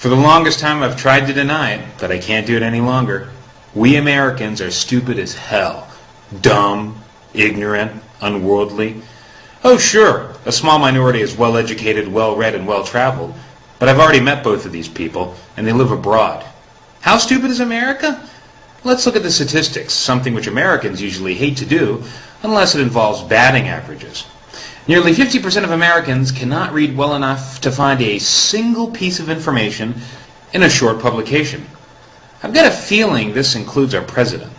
For the longest time I've tried to deny it, but I can't do it any longer. We Americans are stupid as hell. Dumb, ignorant, unworldly. Oh sure, a small minority is well-educated, well-read, and well-traveled, but I've already met both of these people, and they live abroad. How stupid is America? Let's look at the statistics, something which Americans usually hate to do, unless it involves batting averages. Nearly 50% of Americans cannot read well enough to find a single piece of information in a short publication. I've got a feeling this includes our president.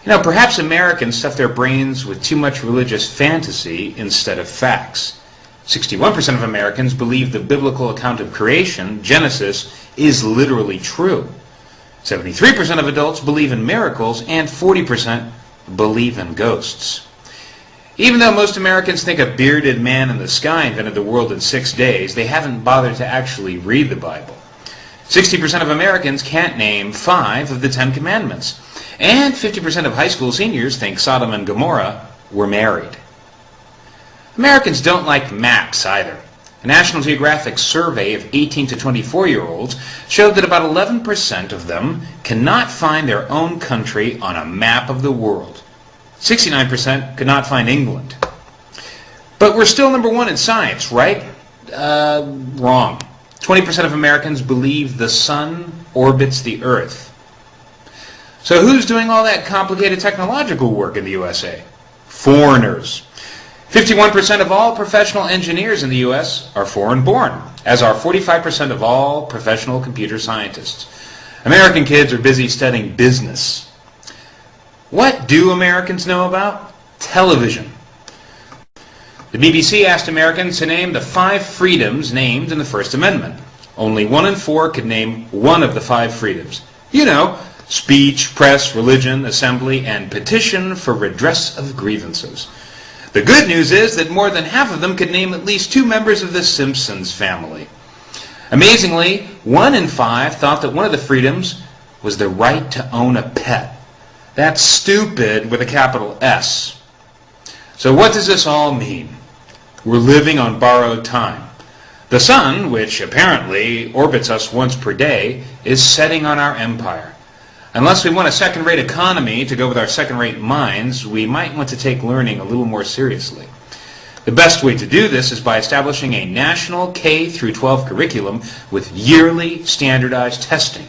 You know, perhaps Americans stuff their brains with too much religious fantasy instead of facts. 61% of Americans believe the biblical account of creation, Genesis, is literally true. 73% of adults believe in miracles, and 40% believe in ghosts. Even though most Americans think a bearded man in the sky invented the world in 6 days, they haven't bothered to actually read the Bible. 60% of Americans can't name 5 of the 10 Commandments. And 50% of high school seniors think Sodom and Gomorrah were married. Americans don't like maps either. A National Geographic survey of 18 to 24-year-olds showed that about 11% of them cannot find their own country on a map of the world. 69% could not find England. But we're still number 1 in science, right? Wrong. 20% of Americans believe the sun orbits the earth. So who's doing all that complicated technological work in the USA? Foreigners. 51% of all professional engineers in the U.S. are foreign-born, as are 45% of all professional computer scientists. American kids are busy studying business. What do Americans know about? Television. The BBC asked Americans to name the 5 freedoms named in the First Amendment. Only 1 in 4 could name one of the 5 freedoms. You know, speech, press, religion, assembly, and petition for redress of grievances. The good news is that more than half of them could name at least 2 members of the Simpsons family. Amazingly, 1 in 5 thought that one of the freedoms was the right to own a pet. That's stupid with a capital S. So what does this all mean? We're living on borrowed time. The sun, which apparently orbits us once per day, is setting on our empire. Unless we want a second-rate economy to go with our second-rate minds, we might want to take learning a little more seriously. The best way to do this is by establishing a national K-12 curriculum with yearly standardized testing.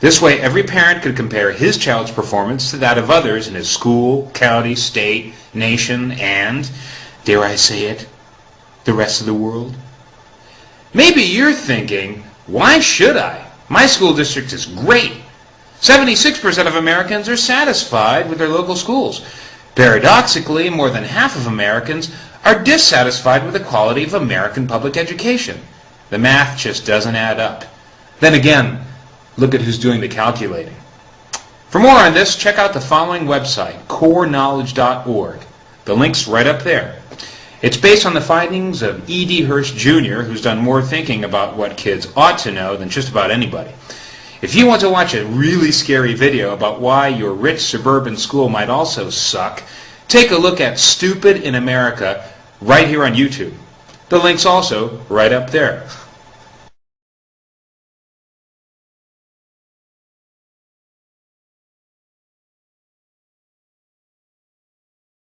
This way, every parent could compare his child's performance to that of others in his school, county, state, nation, and, dare I say it, the rest of the world. Maybe you're thinking, why should I? My school district is great. 76% of Americans are satisfied with their local schools. Paradoxically, more than half of Americans are dissatisfied with the quality of American public education. The math just doesn't add up. Then again, look at who's doing the calculating. For more on this, check out the following website, coreknowledge.org. The link's right up there. It's based on the findings of E.D. Hirsch Jr., who's done more thinking about what kids ought to know than just about anybody. If you want to watch a really scary video about why your rich suburban school might also suck, take a look at Stupid in America right here on YouTube. The link's also right up there.